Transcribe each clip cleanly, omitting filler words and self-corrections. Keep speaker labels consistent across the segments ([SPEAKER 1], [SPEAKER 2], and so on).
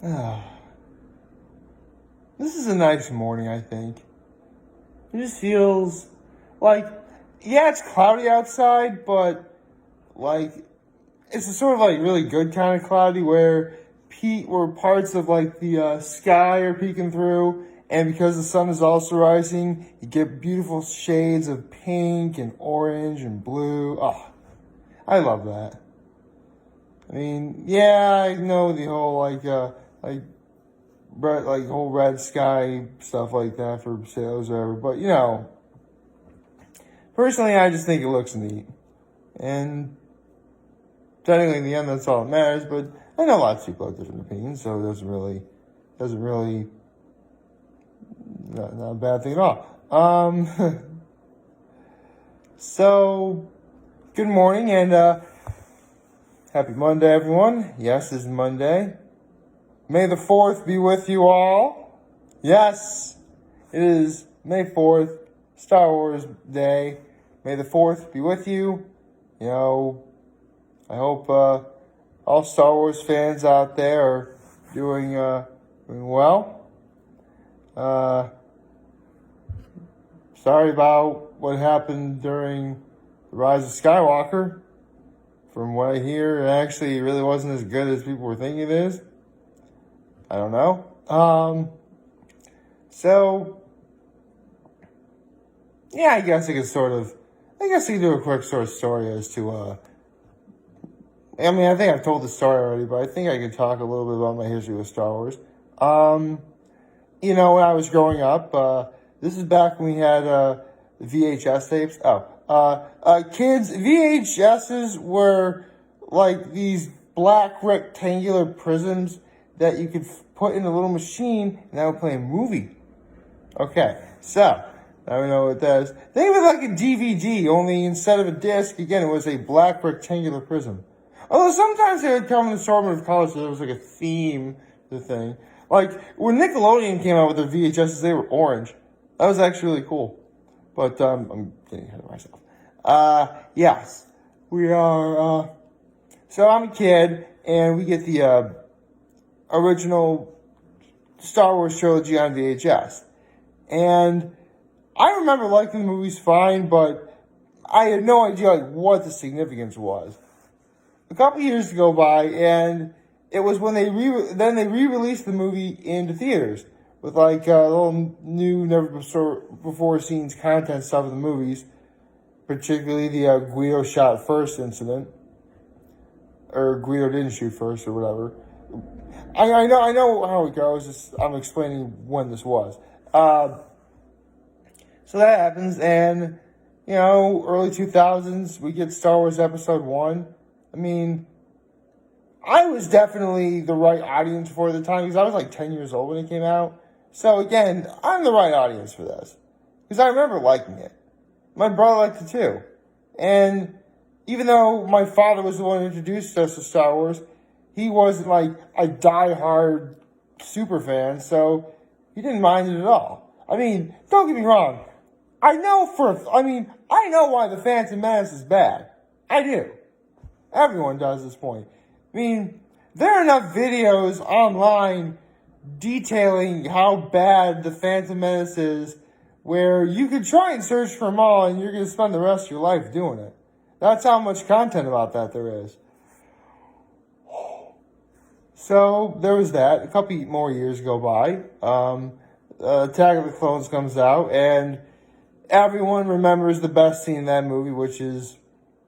[SPEAKER 1] This is a nice morning, I think. It just feels like, yeah, it's cloudy outside, but like it's a sort of like really good kind of cloudy where parts of like the sky are peeking through, and because the sun is also rising, you get beautiful shades of pink and orange and blue. Oh, I love that. I mean, yeah, I know the whole like red, like whole red sky stuff like that for sales or whatever, but personally, I just think it looks neat, and technically, in the end, that's all that matters. But I know lots of people have different opinions, so it doesn't really, not a bad thing at all. So, good morning and happy Monday, everyone. Yes, it's Monday. May the 4th be with you all. Yes, it is May 4th, Star Wars Day. May the 4th be with you. I hope all Star Wars fans out there are doing well. Sorry about what happened during the Rise of Skywalker. From what I hear, it actually really wasn't as good as people were thinking it is. I don't know. So, yeah, I guess I could do a quick sort of story as to, I mean, I think I've told the story already, but I think I could talk a little bit about my history with Star Wars. When I was growing up, this is back when we had VHS tapes. Kids, VHSs were like these black rectangular prisms that you could put in a little machine, and that would play a movie. Okay, so now we know what that is. Think of it like a DVD, only instead of a disc, again, it was a black rectangular prism. Although sometimes they would come in assortment of colors, so there was like a theme to the thing. Like, when Nickelodeon came out with their VHSs, they were orange. That was actually really cool. But, I'm getting ahead of myself. Yes. We are, so I'm a kid, and we get the, original Star Wars trilogy on VHS. And I remember liking the movies fine, but I had no idea, like, what the significance was. A couple years go by, and it was when they re-released the movie into theaters with like little new, never before seen content stuff in the movies, particularly the Guido shot first incident, or Guido didn't shoot first, or whatever. I know how it goes. I'm explaining when this was. So that happens, and early 2000s, we get Star Wars Episode 1. I mean, I was definitely the right audience for it at the time because I was like 10 years old when it came out. So again, I'm the right audience for this because I remember liking it. My brother liked it too. And even though my father was the one who introduced us to Star Wars, he wasn't like a die-hard super fan, so he didn't mind it at all. I mean, don't get me wrong. I know why The Phantom Menace is bad. I do. Everyone does at this point. I mean, there are enough videos online detailing how bad The Phantom Menace is where you could try and search for them all and you're going to spend the rest of your life doing it. That's how much content about that there is. So, there was that. A couple more years go by. Attack of the Clones comes out, and everyone remembers the best scene in that movie, which is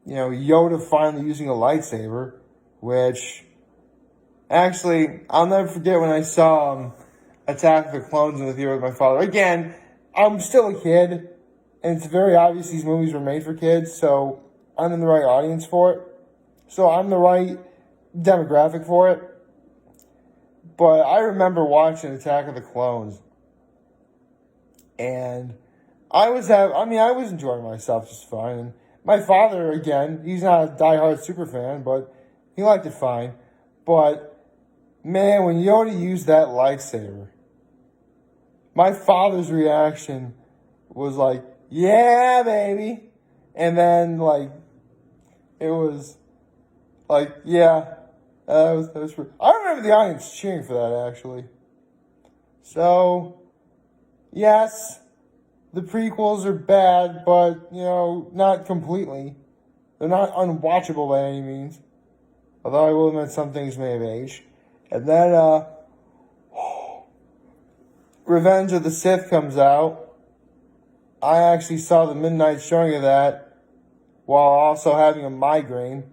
[SPEAKER 1] Yoda finally using a lightsaber, which, actually, I'll never forget when I saw Attack of the Clones in the theater with my father. Again, I'm still a kid, and it's very obvious these movies were made for kids, so I'm in the right audience for it. So I'm the right demographic for it. But I remember watching Attack of the Clones, and I was enjoying myself just fine. And my father, again, he's not a diehard super fan, but he liked it fine. But, man, when Yoda used that lightsaber, my father's reaction was like, yeah, baby. And then, like, it was like, yeah, That was I remember the audience cheering for that, actually. So, yes, the prequels are bad, but, not completely. They're not unwatchable by any means. Although I will admit some things may have aged. And then, Revenge of the Sith comes out. I actually saw the midnight showing of that while also having a migraine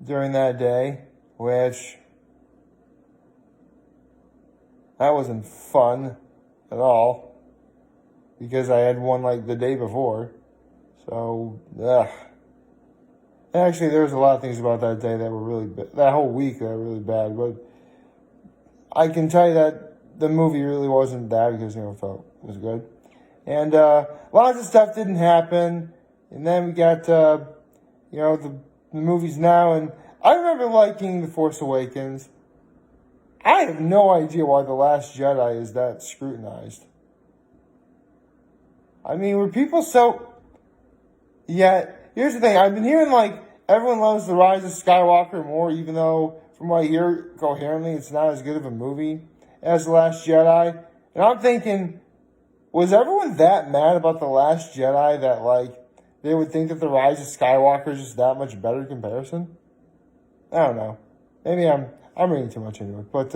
[SPEAKER 1] during that day, which that wasn't fun at all because I had one like the day before. So, ugh. Actually, there was a lot of things about that day that were really bad. That whole week that were really bad. But I can tell you that the movie really wasn't bad because, I felt it was good. And lots of stuff didn't happen. And then we got, the movies now. And I remember liking The Force Awakens. I have no idea why The Last Jedi is that scrutinized. I mean, were people so... Yeah, here's the thing. I've been hearing, everyone loves The Rise of Skywalker more, even though, from what I hear coherently, it's not as good of a movie as The Last Jedi. And I'm thinking, was everyone that mad about The Last Jedi that, they would think that The Rise of Skywalker is just that much better in comparison? I don't know. Maybe I'm reading too much into it. But,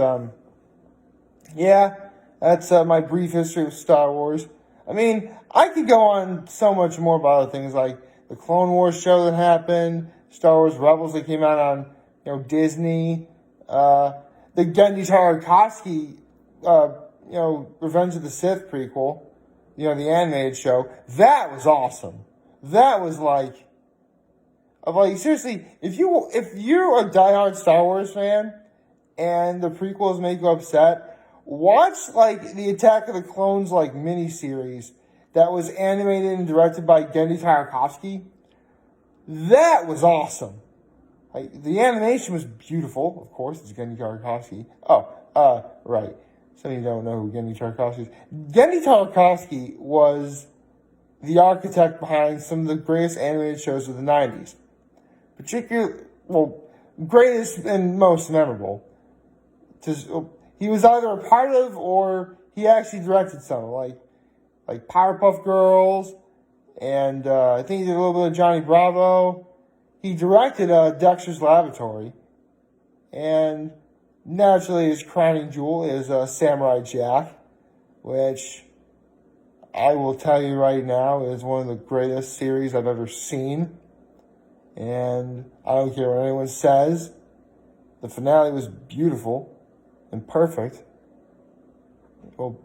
[SPEAKER 1] yeah, that's my brief history with Star Wars. I mean, I could go on so much more about other things like the Clone Wars show that happened, Star Wars Rebels that came out on, Disney, the Genndy Tartakovsky, Revenge of the Sith prequel, the animated show. That was awesome. That was seriously, if you're a diehard Star Wars fan and the prequels make you upset, watch, the Attack of the Clones, miniseries that was animated and directed by Genndy Tartakovsky. That was awesome. The animation was beautiful, of course. It's Genndy Tartakovsky. Oh, right. Some of you don't know who Genndy Tartakovsky is. Genndy Tartakovsky was the architect behind some of the greatest animated shows of the 90s. Greatest and most memorable. He was either a part of or he actually directed some, like Powerpuff Girls, and I think he did a little bit of Johnny Bravo. He directed Dexter's Laboratory, and naturally his crowning jewel is Samurai Jack, which I will tell you right now is one of the greatest series I've ever seen. And I don't care what anyone says. The finale was beautiful and perfect. Well,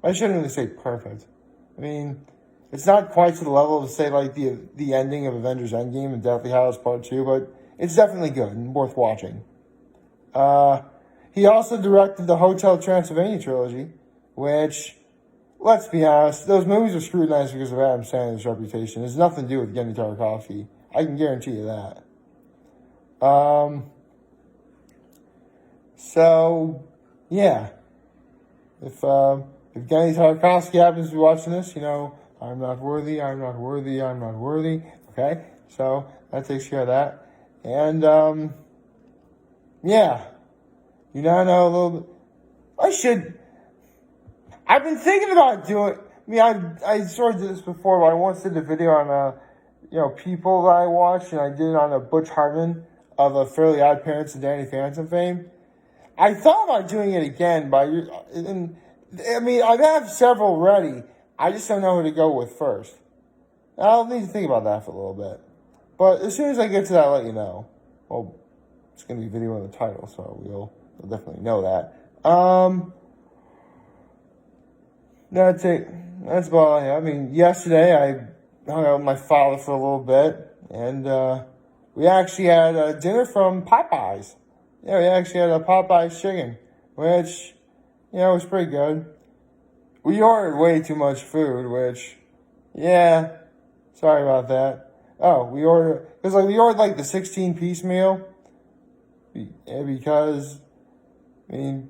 [SPEAKER 1] I shouldn't really say perfect. I mean, it's not quite to the level of, say, the ending of Avengers Endgame and Deathly Hallows Part 2, but it's definitely good and worth watching. He also directed the Hotel Transylvania trilogy, which, let's be honest, those movies are scrutinized because of Adam Sandler's reputation. It has nothing to do with Genndy Tartakovsky. I can guarantee you that. So, yeah. If Genndy Tartakovsky happens to be watching this, I'm not worthy, I'm not worthy, I'm not worthy. Okay? So, that takes care of that. And, yeah. You now know a little bit. I've been thinking about doing, I sort of did this before, but I once did a video on, people that I watch, and I did it on a Butch Hartman of a Fairly Odd Parents and Danny Phantom fame. I thought about doing it again, but I have several ready. I just don't know who to go with first. I'll need to think about that for a little bit. But as soon as I get to that, I'll let you know. Well, it's going to be video in the title, so you'll definitely know that. That's it. That's about all I have. Yesterday I hung out with my father for a little bit, and we actually had dinner from Popeyes. Yeah, we actually had a Popeyes chicken, which, was pretty good. We ordered way too much food, which, yeah, sorry about that. Oh, we ordered the 16-piece meal, because, again,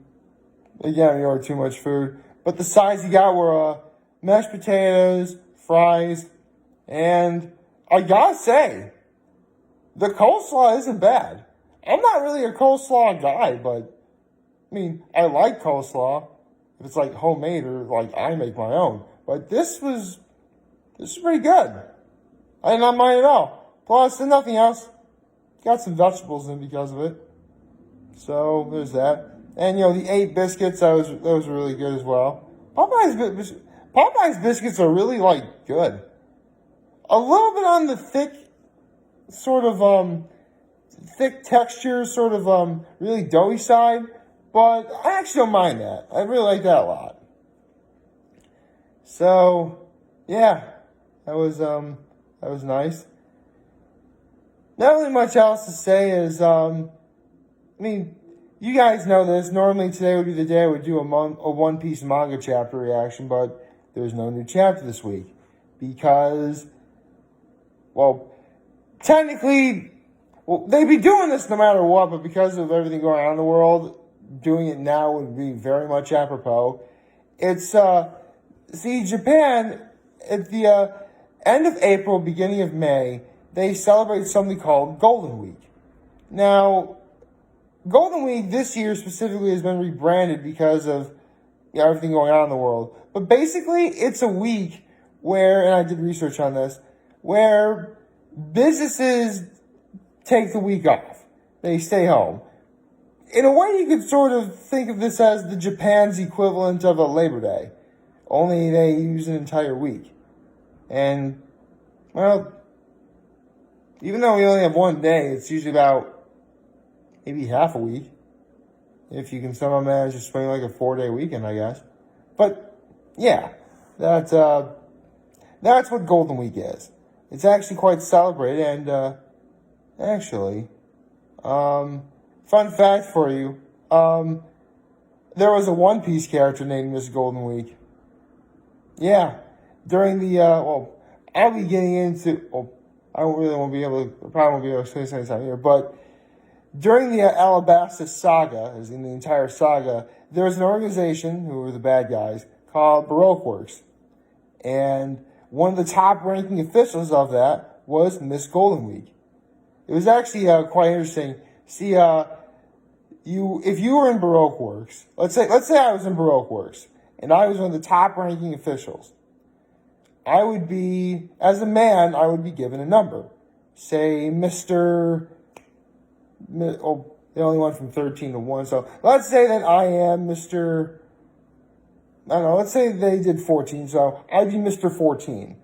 [SPEAKER 1] we ordered too much food. But the sides he got were mashed potatoes, fries, and I gotta say, the coleslaw isn't bad. I'm not really a coleslaw guy, but I mean, I like coleslaw if it's like homemade or like I make my own. But this is pretty good. I did not mind at all. Plus, if nothing else, got some vegetables in because of it. So there's that. And the 8 biscuits, that was really good as well. Popeye's biscuits are really like good. A little bit on the thick, sort of thick texture, sort of really doughy side, but I actually don't mind that. I really like that a lot. So yeah, that was nice. Not really much else to say is I mean, you guys know this. Normally today would be the day I would do a One Piece manga chapter reaction, but there's no new chapter this week because, well, technically, they'd be doing this no matter what, but because of everything going on in the world, doing it now would be very much apropos. It's, Japan, at the end of April, beginning of May, they celebrate something called Golden Week. Now, Golden Week this year specifically has been rebranded because of everything going on in the world. But basically, it's a week where, and I did research on this, where businesses take the week off. They stay home. In a way, you could sort of think of this as the Japan's equivalent of a Labor Day. Only they use an entire week. And, well, even though we only have one day, it's usually about maybe half a week. If you can somehow manage to swing like a 4-day weekend, I guess. But, yeah, that's what Golden Week is. It's actually quite celebrated, and, actually, fun fact for you, there was a One Piece character named Miss Golden Week. Yeah, during the, I'll be getting into, I probably won't be able to explain this anytime here, but during the Alabasta saga, as in the entire saga, there was an organization, who were the bad guys, called Baroque Works. And one of the top-ranking officials of that was Miss Golden Week. It was actually quite interesting. See, if you were in Baroque Works, let's say I was in Baroque Works, and I was one of the top-ranking officials, I would be, as a man, I would be given a number. Say, they only went from 13 to 1, so let's say that I am Mr., I don't know, let's say they did 14, so I'd be Mr. 14.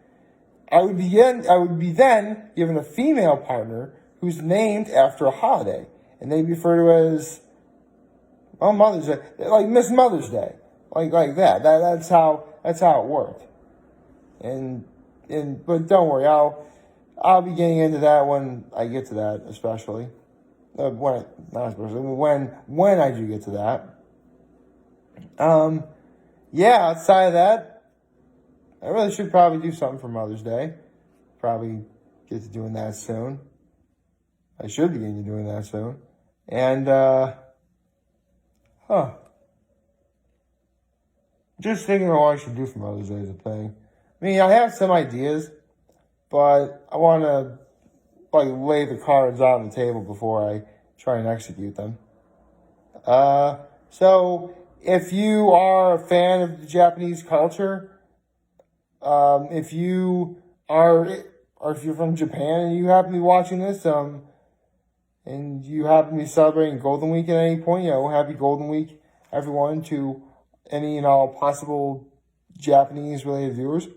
[SPEAKER 1] I would be then given a female partner who's named after a holiday, and they refer to as, Mother's Day, like Miss Mother's Day, like that. That's how it worked. But don't worry, I'll be getting into that when I get to that, especially. When I do get to that. Yeah, outside of that, I really should probably do something for Mother's Day. Probably get to doing that soon. I should be getting to doing that soon. And, just thinking of what I should do for Mother's Day is a thing. I mean, I have some ideas, but I want to, lay the cards out on the table before I try and execute them. So, if you are a fan of the Japanese culture, if you're from Japan and you happen to be watching this, and you happen to be celebrating Golden Week at any point, happy Golden Week, everyone, to any and all possible Japanese-related viewers.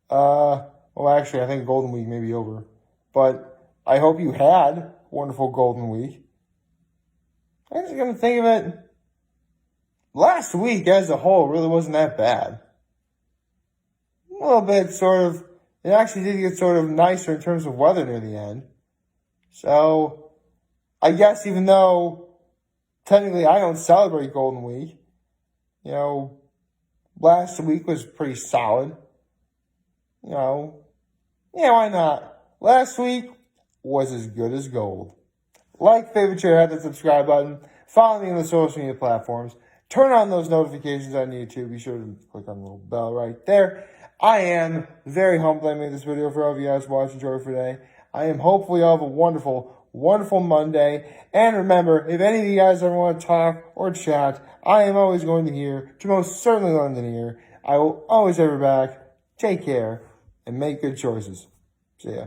[SPEAKER 1] Well, actually, I think Golden Week may be over. But I hope you had a wonderful Golden Week. I'm just going to think of it. Last week, as a whole, really wasn't that bad. A little bit, it actually did get sort of nicer in terms of weather near the end. So, I guess even though technically I don't celebrate Golden Week, last week was pretty solid. Yeah, why not? Last week was as good as gold. Like, favorite, share, hit that subscribe button. Follow me on the social media platforms. Turn on those notifications on YouTube. Be sure to click on the little bell right there. I am very humbled I made this video for all of you guys watching. Enjoy for today. I am hopefully all have a wonderful, wonderful Monday. And remember, if any of you guys ever want to talk or chat, I am always going to hear, to most certainly lend an ear. I will always have your back. Take care and make good choices. See ya.